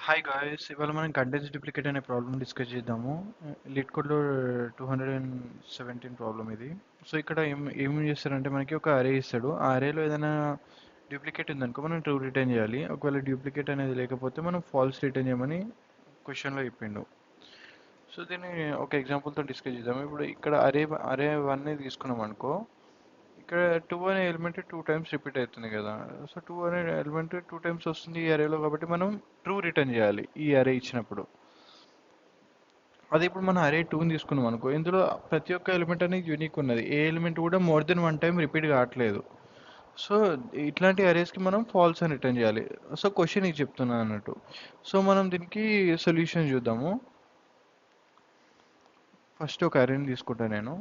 Hi guys, ఇవాళ మనం contents duplicate అనే ప్రాబ్లమ్ డిస్కస్ చేద్దాము. లిట్ కోడ్లో 217 ప్రాబ్లం ఇది. సో ఇక్కడ ఏం చేస్తారంటే మనకి ఒక అరే ఇస్తాడు. ఆ అరేలో ఏదైనా డూప్లికేట్ ఉందనుకో మనం ట్రూ రిటర్న్ చేయాలి. ఒకవేళ డూప్లికేట్ అనేది లేకపోతే మనం ఫాల్స్ రిటర్న్ చేయమని క్వశ్చన్లో చెప్పిండు. సో దీన్ని ఒక ఎగ్జాంపుల్తో డిస్కస్ చేద్దాము. ఇప్పుడు ఇక్కడ అరే వన్ తీసుకున్నాం అనుకో. ఇక్కడ 2 అనే ఎలిమెంట్ 2 టైమ్స్ రిపీట్ అవుతుంది కదా. సో 2 అనే ఎలిమెంట్ 2 టైమ్స్ వస్తుంది ఈ అరేలో, కాబట్టి మనం ట్రూ రిటర్న్ చేయాలి ఈ అరే ఇచ్చినప్పుడు. అదే ఇప్పుడు మనం అరే 2ని తీసుకున్నాం అనుకో, ఇందులో ప్రతి ఒక్క ఎలిమెంట్ అనేది యూనిక్ ఉన్నది. ఏ ఎలిమెంట్ కూడా మోర్ దెన్ 1 టైం రిపీట్ కావట్లేదు. సో ఇట్లాంటి అరేస్కి మనం ఫాల్స్ అని రిటర్న్ చేయాలి. సో క్వశ్చన్ ఇది చెప్తున్నాను అన్నట్టు. సో మనం దీనికి సొల్యూషన్ చూద్దాము. ఫస్ట్ ఒక అరేని తీసుకుంటాను నేను.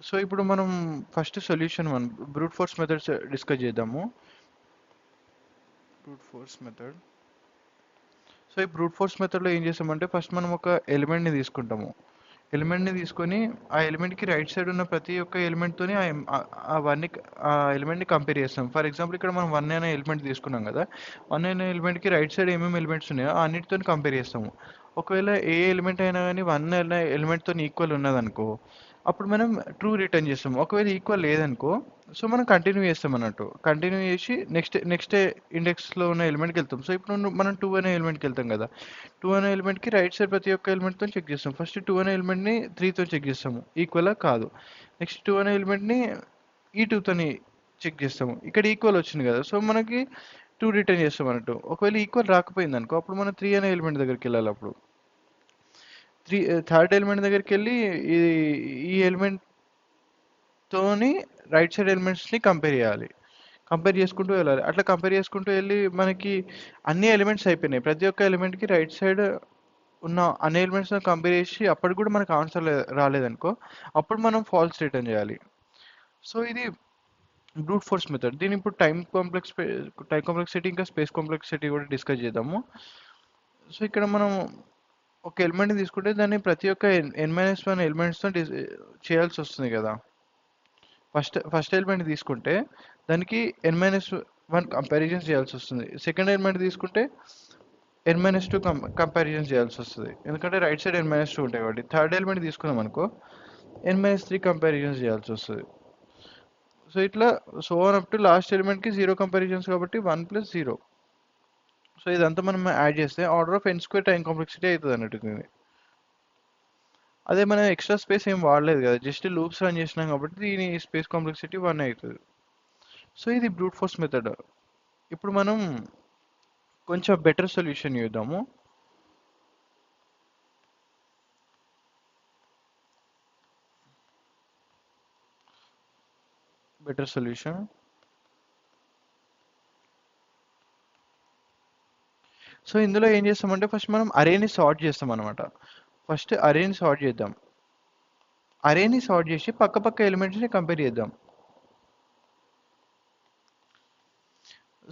సో ఇప్పుడు మనం first solution one brute force methods discuss చేద్దాము. Brute force method. సో ఈ బ్రూట్ ఫోర్స్ మెథడ్లో ఏం చేస్తామంటే ఫస్ట్ మనం ఒక ఎలిమెంట్ని తీసుకుంటాము. ఎలిమెంట్ని తీసుకొని ఆ ఎలిమెంట్కి రైట్ సైడ్ ఉన్న ప్రతి ఒక్క ఎలిమెంట్తోని ఆ ఎలిమెంట్ని కంపేర్ చేస్తాం. ఫర్ ఎగ్జాంపుల్ ఇక్కడ మనం 1 అనే ఎలిమెంట్ తీసుకున్నాం కదా. 1 అనే ఎలిమెంట్కి రైట్ సైడ్ ఏమేమి ఎలిమెంట్స్ ఉన్నాయో అన్నిటితో కంపేర్ చేస్తాము. ఒకవేళ ఏ ఎలిమెంట్ అయినా కానీ 1 అనే ఎలిమెంట్తో ఈక్వల్ ఉన్నదనుకో, అప్పుడు మనం ట్రూ రిటర్న్ చేస్తాం. ఒకవేళ ఈక్వల్ లేదనుకో, సో మనం కంటిన్యూ చేస్తాం అన్నట్టు. కంటిన్యూ చేసి నెక్స్ట్ ఇండెక్స్లో ఉన్న ఎలిమెంట్కి వెళ్తాం. సో ఇప్పుడు మనం 2 అనే ఎలిమెంట్కి వెళ్తాం కదా. 2 అనే ఎలిమెంట్కి రైట్ సైడ్ ప్రతి ఒక్క ఎలిమెంట్తో చెక్ చేస్తాం. ఫస్ట్ 2 అనే ఎలిమెంట్ని 3తో చెక్ చేస్తాము, ఈక్వలా కాదు. నెక్స్ట్ 2 అనే ఎలిమెంట్ని ఈ 2తోని చెక్ చేస్తాము. ఇక్కడ ఈక్వల్ వచ్చింది కదా, సో మనకి 2 రిటర్న్ చేస్తాం అన్నట్టు. ఒకవేళ ఈక్వల్ రాకపోయింది అనుకో, అప్పుడు మనం 3 అనే ఎలిమెంట్ దగ్గరికి వెళ్ళాలి. అప్పుడు థర్డ్ ఎలిమెంట్ దగ్గరికి వెళ్ళి ఈ ఈ ఎలిమెంట్తోని రైట్ సైడ్ ఎలిమెంట్స్ని కంపేర్ చేయాలి. కంపేర్ చేసుకుంటూ వెళ్ళాలి. అట్లా కంపేర్ చేసుకుంటూ వెళ్ళి మనకి అన్ని ఎలిమెంట్స్ అయిపోయినాయి. ప్రతి ఒక్క ఎలిమెంట్కి రైట్ సైడ్ ఉన్న అన్ని ఎలిమెంట్స్తో కంపేర్ చేసి అప్పటికి కూడా మనకు ఆన్సర్ రాలేదనుకో, అప్పుడు మనం ఫాల్స్ రిటర్న్ చేయాలి. సో ఇది బ్రూట్ ఫోర్స్ మెథడ్. దీని ఇప్పుడు టైం కాంప్లెక్సిటీ ఇంకా స్పేస్ కాంప్లెక్సిటీ కూడా డిస్కస్ చేద్దాము. సో ఇక్కడ మనం ఒక ఎలిమెంట్ని తీసుకుంటే దాన్ని ప్రతి ఒక్క n-1 ఎలిమెంట్స్తో చేయాల్సి వస్తుంది కదా. ఫస్ట్ ఎలిమెంట్ తీసుకుంటే దానికి n-1 కంపారిజన్ చేయాల్సి వస్తుంది. సెకండ్ ఎలిమెంట్ తీసుకుంటే n-2 కంపారిజన్ చేయాల్సి వస్తుంది, ఎందుకంటే రైట్ సైడ్ n-2 ఉంటాయి కాబట్టి. థర్డ్ ఎలిమెంట్ తీసుకున్నాం అనుకో, n-3 కంపారిజన్స్ చేయాల్సి వస్తుంది. సో ఇట్లా ఆన్ అప్ టు లాస్ట్ ఎలిమెంట్కి 0 కంపారిజన్స్ కాబట్టి 1 + 0. సో ఇదంతా మనం యాడ్ చేస్తే order of n² time complexity అవుతుంది అన్నట్టు ఇది. అదే మనం ఎక్స్ట్రా స్పేస్ ఏం వాడలేదు కదా, జస్ట్ లూప్స్ రన్ చేసినాం కాబట్టి దీని స్పేస్ కాంప్లెక్సిటీ 1 అవుతుంది. సో ఇది బ్రూట్ ఫోర్స్ మెథడ్. ఇప్పుడు మనం కొంచెం బెటర్ సొల్యూషన్ చూద్దాము. Better solution. సో ఇందులో ఏం చేస్తామంటే ఫస్ట్ మనం అరేని సార్ట్ చేస్తాం అనమాట. ఫస్ట్ అరేని సార్ట్ చేద్దాం. అరేని సార్ట్ చేసి పక్క ఎలిమెంట్స్ని కంపేర్ చేద్దాం.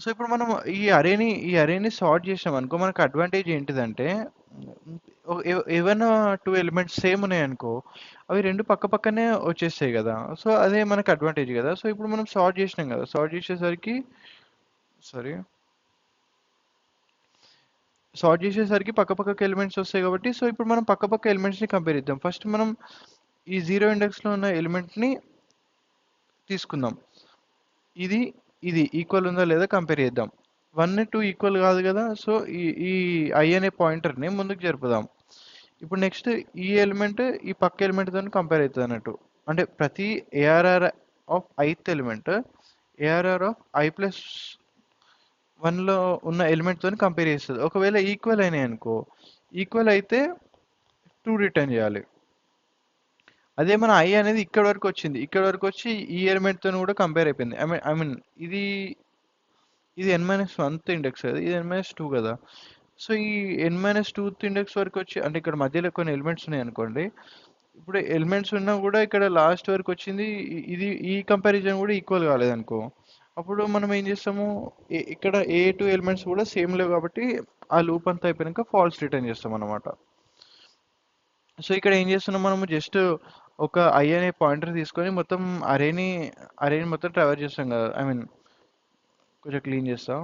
సో ఇప్పుడు మనం ఈ అరేని సార్ట్ చేసాం అనుకో, మనకు అడ్వాంటేజ్ ఏంటిదంటే ఏవైనా 2 ఎలిమెంట్స్ సేమ్ ఉన్నాయి అనుకో, అవి రెండు పక్కనే వచ్చేస్తాయి కదా. సో అదే మనకు అడ్వాంటేజ్ కదా. సో ఇప్పుడు మనం సార్ట్ చేసినాం కదా, సార్ట్ చేసేసరికి పక్క ఎలిమెంట్స్ వస్తాయి కాబట్టి, సో ఇప్పుడు మనం పక్క ఎలిమెంట్స్ని కంపేర్ చేద్దాం. ఫస్ట్ మనం ఈ 0 ఇండెక్స్లో ఉన్న ఎలిమెంట్ని తీసుకుందాం. ఇది ఇది ఈక్వల్ ఉందా లేదా కంపేర్ చేద్దాం. 1 2 ఈక్వల్ కాదు కదా, సో ఈ ఐ అనే పాయింటర్ని ముందుకు జరుపుదాం. ఇప్పుడు నెక్స్ట్ ఈ ఎలిమెంట్ ఈ పక్క ఎలిమెంట్తో కంపేర్ అవుతుంది అన్నట్టు. అంటే ప్రతి ARR of ith element ARR of i+1లో ఉన్న ఎలిమెంట్తో కంపేర్ చేస్తుంది. ఒకవేళ ఈక్వల్ అయినాయి అనుకో, ఈక్వల్ అయితే ట్రూ రిటర్న్ చేయాలి. అదే మన ఐ అనేది ఇక్కడ వరకు వచ్చింది, ఇక్కడ వరకు వచ్చి ఈ ఎలిమెంట్తో కూడా కంపేర్ అయిపోయింది. ఐ మీన్ ఇది n-1th ఇండెక్స్ కదా, ఇది n-2 కదా. సో ఈ n-2th ఇండెక్స్ వరకు వచ్చి, అంటే ఇక్కడ మధ్యలో కొన్ని ఎలిమెంట్స్ ఉన్నాయి అనుకోండి. ఇప్పుడు ఎలిమెంట్స్ ఉన్నా కూడా ఇక్కడ లాస్ట్ వరకు వచ్చింది, ఇది ఈ కంపారిజన్ కూడా ఈక్వల్ కాలేదనుకో, అప్పుడు మనం ఏం చేస్తాము, ఇక్కడ ఏ 2 ఎలిమెంట్స్ కూడా సేమ్ లేవు కాబట్టి ఆ లూప్ అంతా అయిపోయాక ఫాల్స్ రిటర్న్ చేస్తాం అన్నమాట. సో ఇక్కడ ఏం చేస్తున్నాం, మనము జస్ట్ ఒక ఐ అనే పాయింటర్ తీసుకొని మొత్తం అరేని మొత్తం ట్రావెల్ చేస్తాం కదా, ఐ మీన్ కొంచెం క్లీన్ చేస్తాం.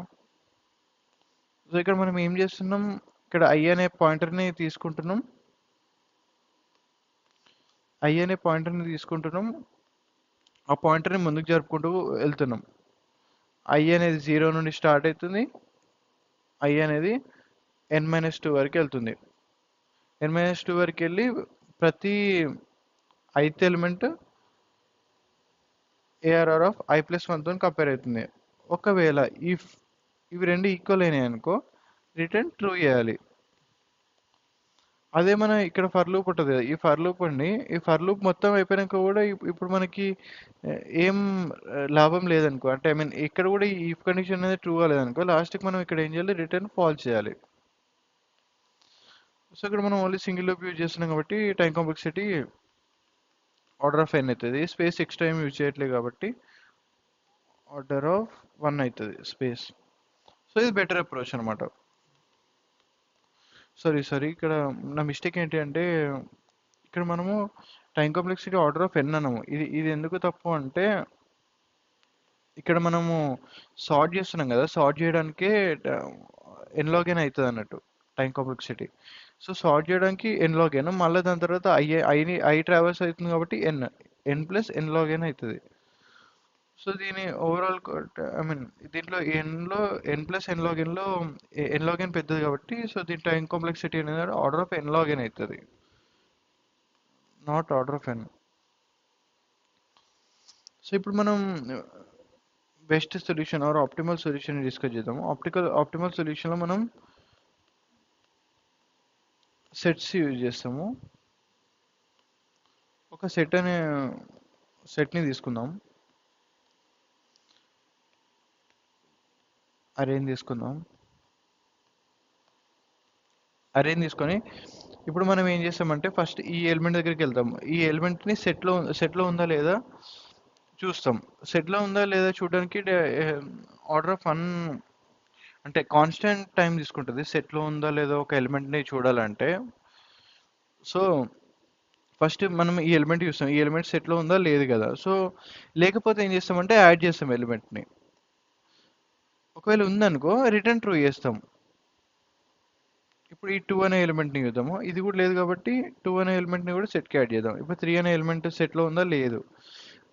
సో ఇక్కడ మనం ఏం చేస్తున్నాం, ఇక్కడ ఐ అనే పాయింటర్ని తీసుకుంటున్నాం, ఆ పాయింటర్ని ముందుకు జరుపుకుంటూ వెళ్తున్నాం. ఐ అనేది 0 నుండి స్టార్ట్ అవుతుంది, ఐ అనేది n-2 వరకు వెళ్తుంది. n-2 వరకు వెళ్ళి ప్రతి ith element ARR of i+1 తో కంపేర్ అవుతుంది. ఒకవేళ ఇవి రెండు ఈక్వల్ అయినాయి అనుకో, రిటర్న్ ట్రూ చేయాలి. అదే మన ఇక్కడ ఫర్ లూప్ ఉంటుంది కదా, ఈ ఫర్ లూప్ మొత్తం అయిపోయినాక కూడా ఇప్పుడు మనకి ఏం లాభం లేదనుకో, అంటే ఐ మీన్ ఇక్కడ కూడా ఈ ఇఫ్ కండిషన్ అనేది ట్రూ అవ్వలేదనుకో, లాస్ట్కి మనం ఇక్కడ ఏం చేయాలి, రిటర్న్ ఫాల్స్ చేయాలి. సో ఇక్కడ మనం ఓన్లీ సింగిల్ లూప్ యూజ్ చేస్తున్నాం కాబట్టి time complexity order of n అవుతుంది. స్పేస్ ఎక్స్ట్రా ఏం యూజ్ చేయట్లేదు కాబట్టి ఆర్డర్ ఆఫ్ 1 అవుతుంది స్పేస్. సో ఇది బెటర్ అప్రోచ్ అనమాట. సారీ ఇక్కడ నా మిస్టేక్ ఏంటి అంటే, ఇక్కడ మనము time complexity order of n అన్నాము. ఇది ఎందుకు తప్పు అంటే, ఇక్కడ మనము సార్ట్ చేస్తున్నాం కదా, సార్ట్ చేయడానికే n log n అవుతుంది అన్నట్టు టైం కాంప్లెక్సిటీ. సో సార్ట్ చేయడానికి n log n, మళ్ళీ దాని తర్వాత ఐ ట్రావెల్స్ అవుతుంది కాబట్టి n plus n log n అవుతుంది. సో దీని ఓవరాల్ ఐ మీన్ దీంట్లో n plus n log n లో n log n పెద్దది కాబట్టి, సో దీని టైం కాంప్లెక్సిటీ అనేది order of n log n అవుతుంది, not order of n. So ఇప్పుడు మనం best solution or optimal solution discuss చేద్దాము. ఆప్టిమల్ సొల్యూషన్లో మనం సెట్స్ యూజ్ చేస్తాము. ఒక సెట్ని తీసుకుందాం, అరేని తీసుకొని ఇప్పుడు మనం ఏం చేస్తామంటే ఫస్ట్ ఈ ఎలిమెంట్ దగ్గరికి వెళ్తాం. ఈ ఎలిమెంట్ని సెట్లో ఉందా లేదా చూస్తాం. సెట్లో ఉందా లేదా చూడడానికి ఆర్డర్ ఆఫ్ 1 అంటే కాన్స్టెంట్ టైం తీసుకుంటుంది సెట్లో ఉందా లేదా ఒక ఎలిమెంట్ని చూడాలంటే. సో ఫస్ట్ మనం ఈ ఎలిమెంట్ చూస్తాం, ఈ ఎలిమెంట్ సెట్లో ఉందా లేదు కదా. సో లేకపోతే ఏం చేస్తామంటే యాడ్ చేస్తాం ఎలిమెంట్ని. ఒకవేళ ఉందనుకో రిటర్న్ ట్రూ చేస్తాం. ఇప్పుడు ఈ 2 అనే ఎలిమెంట్ని చూద్దాము, ఇది కూడా లేదు కాబట్టి 2 అనే ఎలిమెంట్ని కూడా సెట్కి యాడ్ చేద్దాం. ఇప్పుడు 3 అనే ఎలిమెంట్ సెట్లో ఉందా లేదు,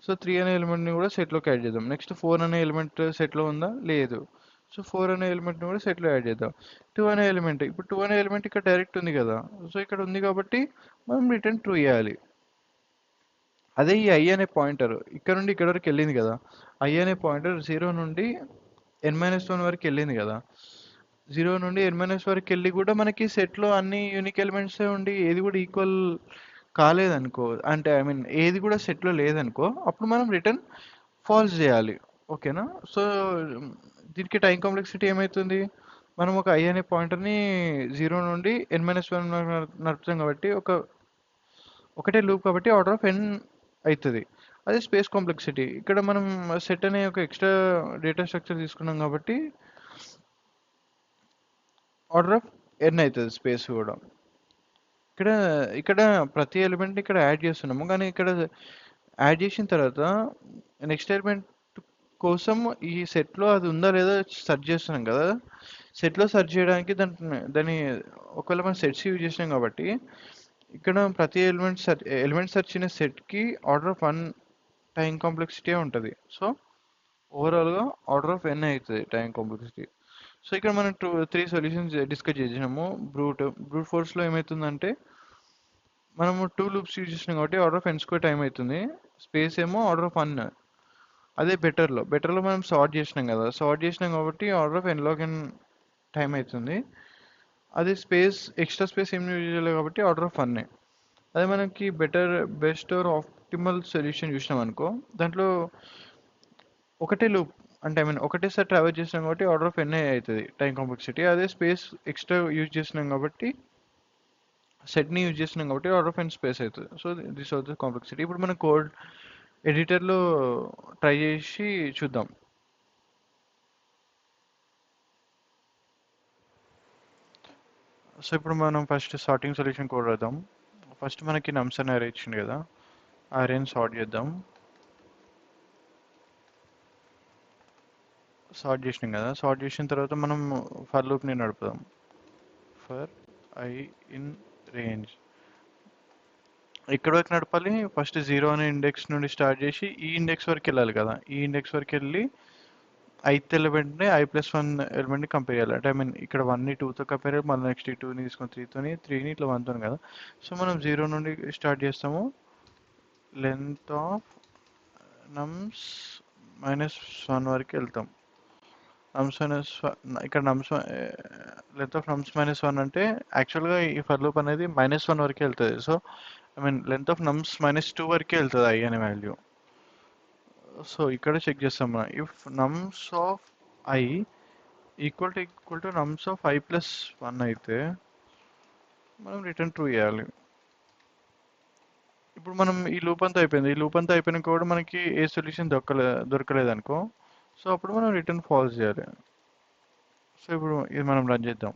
సో 3 అనే ఎలిమెంట్ని కూడా సెట్లోకి యాడ్ చేద్దాం. నెక్స్ట్ 4 అనే ఎలిమెంట్ సెట్లో ఉందా లేదు, సో 4 అనే ఎలిమెంట్ని కూడా సెట్లో యాడ్ చేద్దాం. 2 అనే ఎలిమెంట్, ఇప్పుడు 2 అనే ఎలిమెంట్ ఇక్కడ డైరెక్ట్ ఉంది కదా, సో ఇక్కడ ఉంది కాబట్టి మనం రిటర్న్ ట్రూ చేయాలి. అదే ఈ ఐ అనే పాయింటర్ ఇక్కడ నుండి ఇక్కడ వరకు వెళ్ళింది కదా, ఐ అనే పాయింటర్ 0 నుండి n-1 వరకు వెళ్ళింది కదా. 0 నుండి n-1 వరకు వెళ్ళి కూడా మనకి సెట్లో అన్ని యూనిక్ ఎలిమెంట్స్ ఉండి ఏది కూడా ఈక్వల్ కాలేదనుకో, అంటే ఐ మీన్ ఏది కూడా సెట్లో లేదనుకో, అప్పుడు మనం రిటర్న్ ఫాల్స్ చేయాలి. ఓకేనా. సో దీనికి టైం కాంప్లెక్సిటీ ఏమవుతుంది, మనం ఒక ఐ అనే పాయింటర్ని 0 నుండి n-1 నడుపుతాం కాబట్టి ఒకటే లూప్ కాబట్టి ఆర్డర్ ఆఫ్ n అవుతుంది. అదే స్పేస్ కాంప్లెక్సిటీ, ఇక్కడ మనం సెట్ అనే ఒక ఎక్స్ట్రా డేటా స్ట్రక్చర్ తీసుకున్నాం కాబట్టి ఆర్డర్ ఆఫ్ n అవుతుంది స్పేస్ కూడా. ఇక్కడ ఇక్కడ ప్రతి ఎలిమెంట్ ఇక్కడ యాడ్ చేస్తున్నాము, కానీ ఇక్కడ యాడ్ చేసిన తర్వాత నెక్స్ట్ ఎలిమెంట్ కోసం ఈ సెట్లో అది ఉందా లేదా సెర్చ్ చేస్తున్నాం కదా. సెట్లో సెర్చ్ చేయడానికి దాని ఒకవేళ మనం సెట్స్ యూజ్ చేసినాం కాబట్టి ఇక్కడ ప్రతి ఎలిమెంట్ సెర్చ్ అయిన సెట్కి ఆర్డర్ ఆఫ్ 1 టైం కాంప్లెక్సిటీ ఉంటుంది. సో ఓవరాల్గా ఆర్డర్ ఆఫ్ n అవుతుంది టైం కాంప్లెక్సిటీ. సో ఇక్కడ మనం 3 సొల్యూషన్స్ డిస్కస్ చేసినాము. బ్రూట్ ఫోర్స్లో ఏమవుతుందంటే మనము 2 లూప్స్ యూజ్ చేసినాం కాబట్టి ఆర్డర్ ఆఫ్ n² టైం అవుతుంది, స్పేస్ ఏమో ఆర్డర్ ఆఫ్ 1. అదే బెటర్లో మనం సార్ట్ చేసినాం కదా, కాబట్టి order of n log n time అవుతుంది. అదే ఎక్స్ట్రా స్పేస్ ఏం యూజ్ చేయలేదు కాబట్టి ఆర్డర్ ఆఫ్ 1. అదే మనకి బెస్ట్ ఆర్ ఆప్టిమల్ సొల్యూషన్ చూసినాం అనుకో, దాంట్లో ఒకటే లూప్ అంటే ఐ మీన్ ఒకటేసారి ట్రావెల్ చేసినాం కాబట్టి ఆర్డర్ ఆఫ్ n అవుతుంది టైం కాంప్లెక్సిటీ. అదే స్పేస్ ఎక్స్ట్రా యూజ్ చేసినాం కాబట్టి సెట్ని యూజ్ చేసినాం కాబట్టి ఆర్డర్ ఆఫ్ n స్పేస్ అవుతుంది. So this are the complexity. ఇప్పుడు మన కోడ్ ఎడిటర్లో ట్రై చేసి చూద్దాం. సో ఇప్పుడు మనం ఫస్ట్ సార్టింగ్ సొల్యూషన్ కోడ్ రాద్దాం. ఫస్ట్ మనకి నమ్స్ అనే అరే ఇచ్చింది కదా, ఆ అరేని సార్ట్ చేద్దాం. సార్ట్ చేసినాం కదా, సార్ట్ చేసిన తర్వాత మనం ఫర్ లూప్ని నడుపుదాం. ఫర్ ఐ ఇన్ రేంజ్ ఎక్కడ వరకు నడపాలి? ఫస్ట్ 0 అనే ఇండెక్స్ నుండి స్టార్ట్ చేసి ఈ ఇండెక్స్ వరకు వెళ్ళాలి కదా, ఈ ఇండెక్స్ వరకు వెళ్ళి ith ఎలిమెంట్ని i+1 ఎలిమెంట్ని కంపేర్ చేయాలి. అంటే ఐ మీన్ ఇక్కడ 1ని 2తో కంపేర్ చేయాలి, మళ్ళీ నెక్స్ట్ 2ని తీసుకొని 3తోని, 3ని ఇట్లా 1తో కదా. సో మనం 0 నుండి స్టార్ట్ చేస్తాము. లెంత్ ఆఫ్ నమ్స్ -1 వరకు వెళ్తాం. నమ్స్ మైనస్ ఇక్కడ నమ్స్ లెంత్ ఆఫ్ నమ్స్ -1 అంటే యాక్చువల్గా ఈ ఫర్ లూప్ అనేది -1 వరకే వెళ్తుంది. So I mean length of నమ్స్ -2 వరకే వెళ్తుంది i అనే వాల్యూ. సో ఇక్కడ చెక్ చేస్తాం మనం, if నమ్స్ of i equal to నమ్స్ of i+1 అయితే మనం రిటర్న్ ట్రూ చేయాలి. ఇప్పుడు మనం ఈ లూప్ అంతా అయిపోయింది. ఈ లూప్ అంతా అయిపోయినాక కూడా మనకి ఏ సొల్యూషన్ దొరకలేదు అనుకో, సో అప్పుడు మనం రిటర్న్ ఫాల్స్ చేయాలి. సో ఇప్పుడు ఇది మనం రన్ చేద్దాం.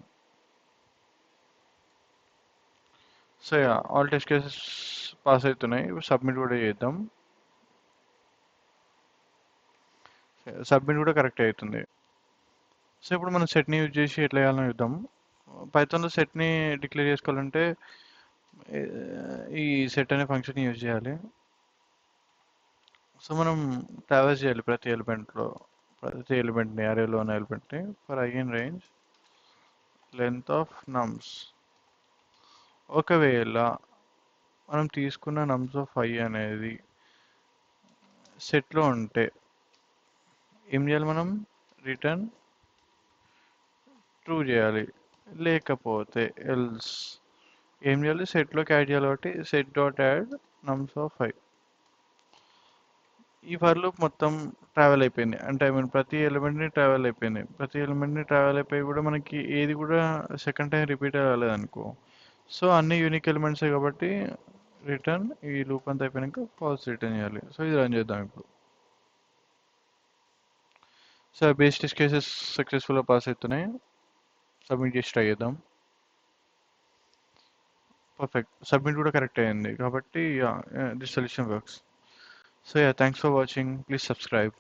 So all test cases pass అవుతున్నాయి. ఇప్పుడు సబ్మిట్ కూడా చేద్దాం. సబ్మిట్ కూడా కరెక్ట్ అవుతుంది. సో ఇప్పుడు మనం సెట్ని యూజ్ చేసి ఎట్లా చేయాలని చూద్దాం. పైథాన్లో సెట్ని డిక్లేర్ చేసుకోవాలంటే ఈ సెట్ అనే ఫంక్షన్ యూజ్ చేయాలి. సో మనం ట్రావర్స్ చేయాలి ప్రతి ఎలిమెంట్ని, అరేలో ఉన్న ఎలిమెంట్ని. For I in range length of nums, ఒకవేళ మనం తీసుకున్న నమ్స్ ఆఫ్ i అనేది సెట్లో ఉంటే ఏం చేయాలి? మనం రిటర్న్ ట్రూ చేయాలి. లేకపోతే ఎల్స్ ఏం చేయాలి? సెట్లోకి యాడ్ చేయాలి. కాబట్టి set dot add నమ్స్ of i. ఈ ఫర్ లూప్ మొత్తం ట్రావెల్ అయిపోయింది. అంటే ఐ మీన్ ప్రతి ఎలిమెంట్ని ట్రావెల్ అయిపోయింది. ప్రతి ఎలిమెంట్ని ట్రావెల్ అయిపోయి కూడా మనకి ఏది కూడా సెకండ్ టైం రిపీట్ అవ్వలేదు అనుకో, సో అన్ని యూనిక్ ఎలిమెంట్సే కాబట్టి రిటర్న్ ఈ లూప్ అంతా అయిపోయాక ఫాల్స్ రిటర్న్ చేయాలి. సో ఇది రన్ చేద్దాం ఇప్పుడు. సో బేస్ టెస్ట్ కేసెస్ సక్సెస్ఫుల్గా పాస్ అవుతున్నాయి. సబ్మిట్ చేసి ట్రై చేద్దాం. పర్ఫెక్ట్, సబ్మిట్ కూడా కరెక్ట్ అయ్యింది. కాబట్టి this solution works. So yeah, thanks for watching. Please subscribe.